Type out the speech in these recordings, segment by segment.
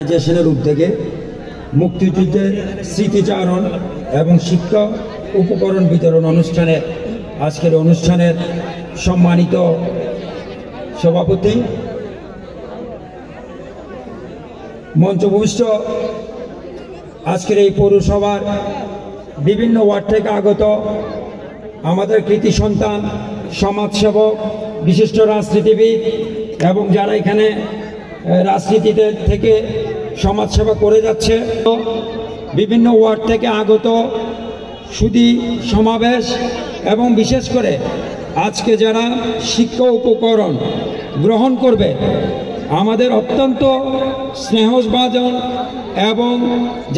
অর্গানাইজেশনের উদ্যোগে মুক্তিযুদ্ধের স্মৃতিচারণ এবং শিক্ষা উপকরণ বিতরণ অনুষ্ঠানে আজকের অনুষ্ঠানের সম্মানিত সভাপতি, মঞ্চভূষ্ট আজকের এই পৌরসভার বিভিন্ন ওয়ার্ড থেকে আগত আমাদের কৃতি সন্তান, সমাজসেবক, বিশিষ্ট রাজনীতিবিদ এবং যারা এখানে রাজনীতিতে থেকে সমাজসেবা করে যাচ্ছে, বিভিন্ন ওয়ার্ড থেকে আগত সুধী সমাবেশ এবং বিশেষ করে আজকে যারা শিক্ষা উপকরণ গ্রহণ করবে, আমাদের অত্যন্ত স্নেহভাজন এবং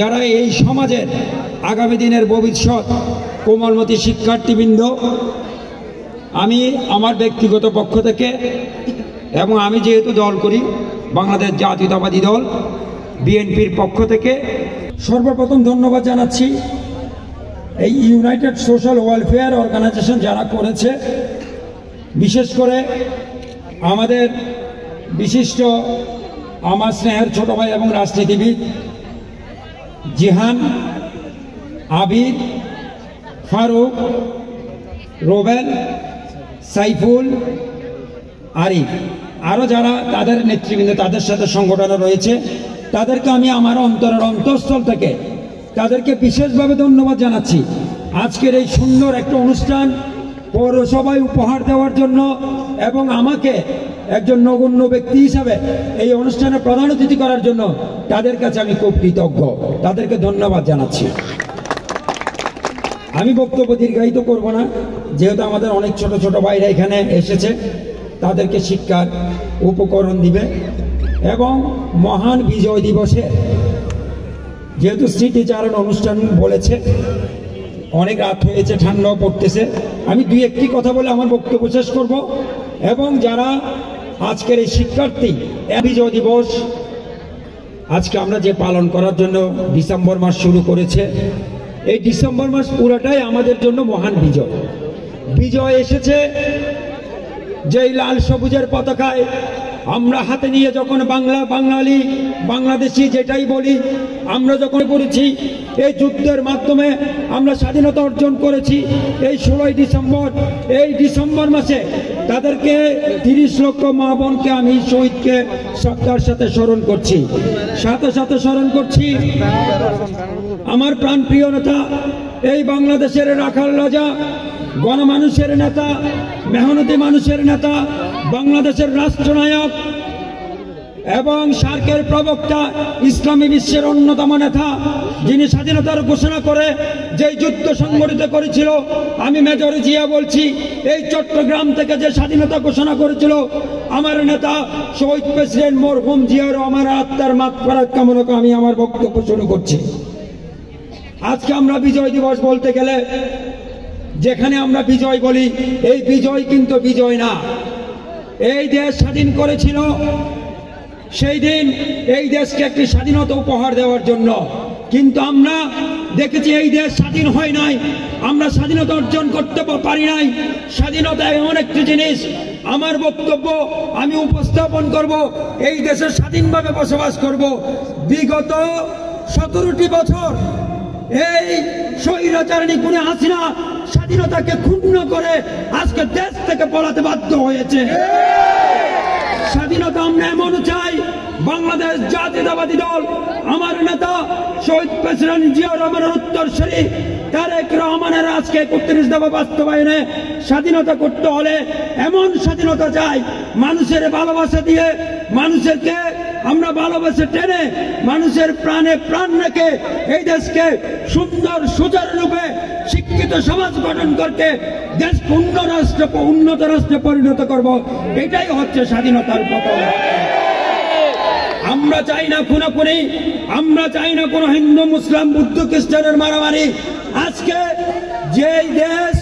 যারা এই সমাজের আগামী দিনের ভবিষ্যৎ কোমলমতি শিক্ষার্থীবৃন্দ, আমি আমার ব্যক্তিগত পক্ষ থেকে এবং আমি যেহেতু দল করি বাংলাদেশ জাতীয়তাবাদী দল বিএনপির পক্ষ থেকে সর্বপ্রথম ধন্যবাদ জানাচ্ছি এই ইউনাইটেড সোশ্যাল ওয়েলফেয়ার অর্গানাইজেশন যারা করেছে, বিশেষ করে আমাদের বিশিষ্ট আমার স্নেহের ছোট ভাই এবং রাজনীতিবিদ জিহান, আবিদ, ফারুক, রোবেল, সাইফুল, আরিফ, আরও যারা তাদের নেতৃবৃন্দ তাদের সাথে সংগঠনে রয়েছে, তাদেরকে আমি আমার অন্তরের অন্তঃস্থল থেকে তাদেরকে বিশেষভাবে ধন্যবাদ জানাচ্ছি। আজকের এই সুন্দর একটা অনুষ্ঠান পৌরসভায় উপহার দেওয়ার জন্য এবং আমাকে একজন নগণ্য ব্যক্তি হিসাবে এই অনুষ্ঠানে প্রধান অতিথি করার জন্য তাদের কাছে আমি খুব কৃতজ্ঞ, তাদেরকে ধন্যবাদ জানাচ্ছি। আমি বক্তব্য দীর্ঘায়িত করব না, যেহেতু আমাদের অনেক ছোট ছোট ভাইরা এখানে এসেছে, তাদেরকে শিক্ষার উপকরণ দিবে এবং মহান বিজয় দিবসে যেহেতু স্মৃতিচারণ অনুষ্ঠান বলেছে, অনেক রাত হয়েছে, ঠান্ডাও পড়তেছে, আমি দুই একটি কথা বলে আমার বক্তব্য শেষ করব। এবং যারা আজকের এই শিক্ষার্থী বিজয় দিবস আজকে আমরা যে পালন করার জন্য ডিসেম্বর মাস শুরু করেছে, এই ডিসেম্বর মাস পুরাটাই আমাদের জন্য মহান বিজয়। বিজয় এসেছে যেই লাল সবুজের পতাকায় আমরা হাতে নিয়ে যখন বাঙালি বাংলাদেশি যেটাই বলি, আমরা যখন করেছি এই যুদ্ধের মাধ্যমে আমরা স্বাধীনতা অর্জন করেছি। এই 16ই ডিসেম্বর, এই ডিসেম্বর মাসে তাদেরকে 30 লক্ষ মা বোনকে আমি শহীদকে শ্রদ্ধার সাথে স্মরণ করছি, সাথে সাথে স্মরণ করছি আমার প্রাণপ্রিয় নেতা, এই বাংলাদেশের রাখাল রাজা, গণমানুষের নেতা, মেহনতি মানুষের নেতা, বাংলাদেশের রাষ্ট্রনায়ক এবং সার্কের প্রবক্তা, ইসলামী বিশ্বের অন্যতম নেতা, যিনি স্বাধীনতার ঘোষণা করে যেই যুদ্ধ সংগঠিত করেছিল, আমি মেজর জিয়া বলছি, এই চট্টগ্রাম থেকে যে স্বাধীনতা ঘোষণা করেছিল আমার নেতা শহীদ প্রেসিডেন্ট মরহুম জিয়ার আমার আত্মার মাগফিরাত কামনা করে আমি আমার বক্তব্য শুরু করছি। আজকে আমরা বিজয় দিবস বলতে গেলে যেখানে আমরা বিজয় বলি, এই বিজয় কিন্তু বিজয় না। এই দেশ স্বাধীন করেছিল সেই দিন এই দেশকে একটি স্বাধীনতা উপহার দেওয়ার জন্য, কিন্তু আমরা দেখেছি এই দেশ স্বাধীন হয় নাই, আমরা স্বাধীনতা অর্জন করতে পারি নাই। স্বাধীনতা এমন একটি জিনিস, আমার বক্তব্য আমি উপস্থাপন করব, এই দেশে স্বাধীনভাবে বসবাস করব। বিগত 17টি বছর এই স্বৈরাচারণী খুনি হাসিনা স্বাধীনতাকে ক্ষুণ্ণ করে আজকে দেশ থেকে পলাতে বাধ্য হয়েছে। স্বাধীনতা আমরা এমন চাই, বাংলাদেশ জাতীয়তাবাদী দল আমার নেতা শহীদ প্রেসিডেন্ট জিয়া রহমানের উত্তরসূরি তারেক রহমানের আজকে 31 দফা বাস্তবায়নে স্বাধীনতা করতে হলে এমন স্বাধীনতা চাই, মানুষের ভালোবাসা দিয়ে, মানুষকে আমরা ভালোবাসে টেনে, মানুষের প্রাণে প্রাণ রেখে এই দেশকে সুন্দর সুচারুরূপে শিক্ষিত সমাজ গঠন করতে দেশকে উন্নত রাষ্ট্রে পরিণত করব, এটাই হচ্ছে স্বাধীনতার পথ। আমরা চাই না খুনাখুনি, আমরা চাই না কোনো হিন্দু মুসলিম বুদ্ধ খ্রিস্টানের মারামারি। আজকে যে দেশ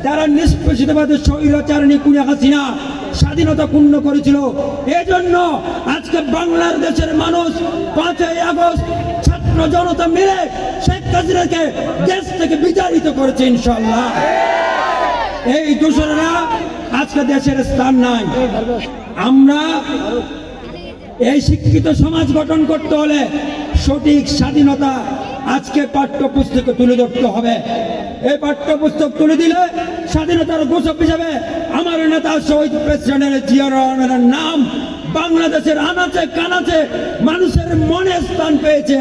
তারা নিষ্পেষিতভাবে স্বৈরাচারণী খুনি হাসিনা স্বাধীনতা ক্ষুণ্ণ করেছিল, এজন্য আজকে বাংলাদেশের মানুষ 5ই আগস্ট ছাত্র জনতা মিলে শেখ হাসিনাকে দেশ থেকে বিতাড়িত করেছে। ইনশাআল্লাহ এই দোসরেরা আজকে দেশের স্থান নাই। আমরা এই শিক্ষিত সমাজ গঠন করতে হলে সঠিক স্বাধীনতা আজকে পাঠ্যপুস্তকে তুলে ধরতে হবে। এই পাঠ্যপুস্তক তুলে দিলে স্বাধীনতার ঘোষক হিসাবে আমার নেতা শহীদ প্রেসিডেন্ট জিয়া রহমানের নাম বাংলাদেশের আনাচে কানাচে মানুষের মনে স্থান পেয়েছে।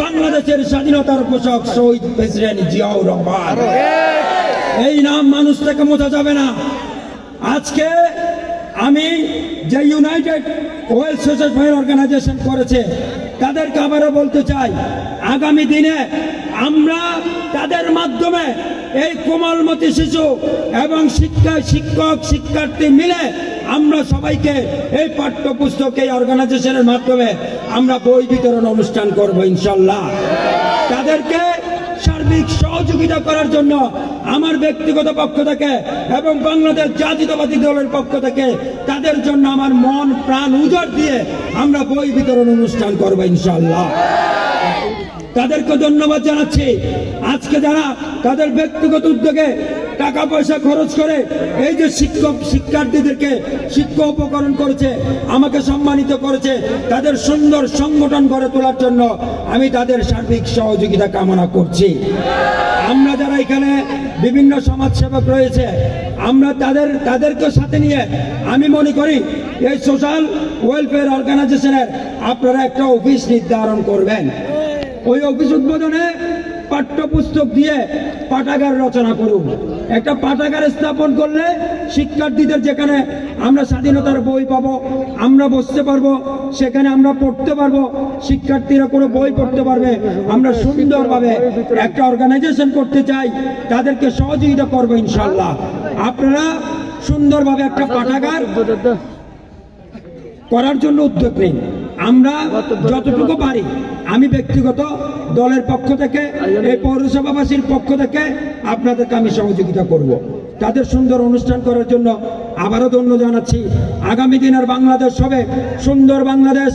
বাংলাদেশের স্বাধীনতার ঘোষক শহীদ প্রেসিডেন্ট জিয়াউর রহমান, এই নাম মানুষ থেকে মোছা যাবে না। আজকে আমি যে ইউনাইটেড ওয়েলফেয়ার সোসাইটি অর্গানাইজেশন করেছে তাদেরকে আবারও বলতে চাই, আগামী দিনে আমরা তাদের মাধ্যমে এই কোমলমতি শিশু এবং শিক্ষক শিক্ষার্থী মিলে আমরা সবাইকে এই পাঠ্যপুস্তক এই অর্গানাইজেশনের মাধ্যমে আমরা বই বিতরণ অনুষ্ঠান করব ইনশাল্লাহ। তাদেরকে সার্বিক সহযোগিতা করার জন্য আমার ব্যক্তিগত পক্ষ থেকে এবং বাংলাদেশ জাতীয়তাবাদী দলের পক্ষ থেকে তাদের জন্য আমার মন প্রাণ উজাড় দিয়ে আমরা বই বিতরণ অনুষ্ঠান করব ইনশাল্লাহ। তাদেরকে ধন্যবাদ জানাচ্ছি। আজকে যারা তাদের ব্যক্তিগত উদ্যোগে টাকা পয়সা খরচ করে এই যে শিক্ষার্থীদেরকে শিক্ষা উপকরণ করেছে, আমাকে সম্মানিত করেছে, তাদের সুন্দর সংগঠন গড়ে তোলার জন্য আমি তাদের সার্বিক সহযোগিতা কামনা করছি। আমরা যারা এখানে বিভিন্ন সমাজসেবক রয়েছে আমরা তাদেরকে সাথে নিয়ে আমি মনে করি এই সোশ্যাল ওয়েলফেয়ার অর্গানাইজেশনের আপনারা একটা অফিস নির্ধারণ করবেন। ওই অফিস উদ্বোধনে পাঠ্যপুস্তক দিয়ে পাঠাগার রচনা করুন। একটা পাঠাগার স্থাপন করলে শিক্ষার্থীদের যেখানে আমরা স্বাধীনতার বই পাবো, আমরা বসতে পারবো, সেখানে আমরা পড়তে পারবো, শিক্ষার্থীরা কোনো বই পড়তে পারবে। আমরা সুন্দরভাবে একটা অর্গানাইজেশন করতে চাই, তাদেরকে সহযোগিতা করবো ইনশাল্লাহ। আপনারা সুন্দরভাবে একটা পাঠাগার করার জন্য উদ্যোগ নিন। আমরা যতটুকু পারি আমি ব্যক্তিগত দলের পক্ষ থেকে এই পৌরসভাবাসীর পক্ষ থেকে আপনাদেরকে আমি সহযোগিতা করব। তাদের সুন্দর অনুষ্ঠান করার জন্য আবারও ধন্যবাদ জানাচ্ছি। আগামী দিনের বাংলাদেশ হবে সুন্দর বাংলাদেশ,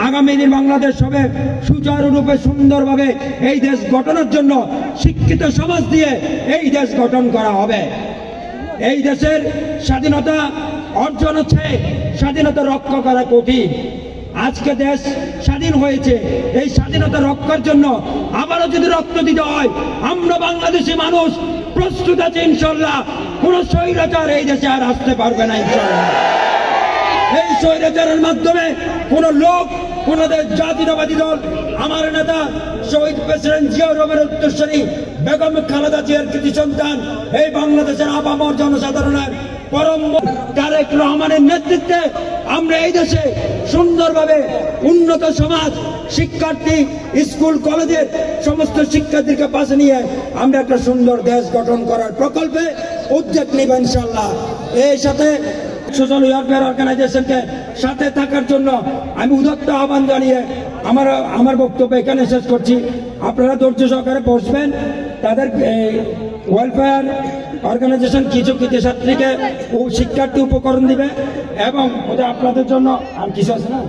আগামী দিন বাংলাদেশ হবে সুচারুরূপে সুন্দরভাবে এই দেশ গঠনের জন্য শিক্ষিত সমাজ দিয়ে এই দেশ গঠন করা হবে। এই দেশের স্বাধীনতা অর্জন হচ্ছে, স্বাধীনতা রক্ষা করা কঠিন। আজকে দেশ স্বাধীন হয়েছে, এই স্বাধীনতা রক্ষার জন্য আবারও যদি রক্ত দিতে হয় আমরা বাংলাদেশি মানুষ প্রস্তুত আছে ইনশাল্লাহ। কোন স্বৈরাচার এই দেশে আর আসতে পারবে না ইনশাল্লাহ। এই স্বৈরাচারের মাধ্যমে কোন লোক, কোন জাতীয়তাবাদী দল, আমার নেতা শহীদ প্রেসিডেন্ট জিয়াউর রহমানের উত্তরসূরি বেগম খালেদা জিয়ার কৃতি সন্তান এই বাংলাদেশের আপামর জনসাধারণের পরম তারেক রহমানের নেতৃত্বে আমরা এই দেশে সুন্দরভাবে উন্নত সমাজ, শিক্ষার্থী, স্কুল কলেজের সমস্ত শিক্ষার্থীকে পাশে নিয়ে আমরা একটা সুন্দর দেশ গঠন করার প্রকল্পে উদ্যোগ নিব ইনশাল্লাহ। এই সাথে সোশ্যাল ওয়েলফেয়ার অর্গানাইজেশনকে সাথে থাকার জন্য আমি উদাত্ত আহ্বান জানিয়ে আমার বক্তব্য এখানে শেষ করছি। আপনারা ধৈর্য সহকারে বসবেন। তাদের ওয়েলফেয়ার অর্গানাইজেশন কিছু ছাত্রীকে শিক্ষার্থী উপকরণ দিবে এবং আপনাদের জন্য আর কিছু আছে না।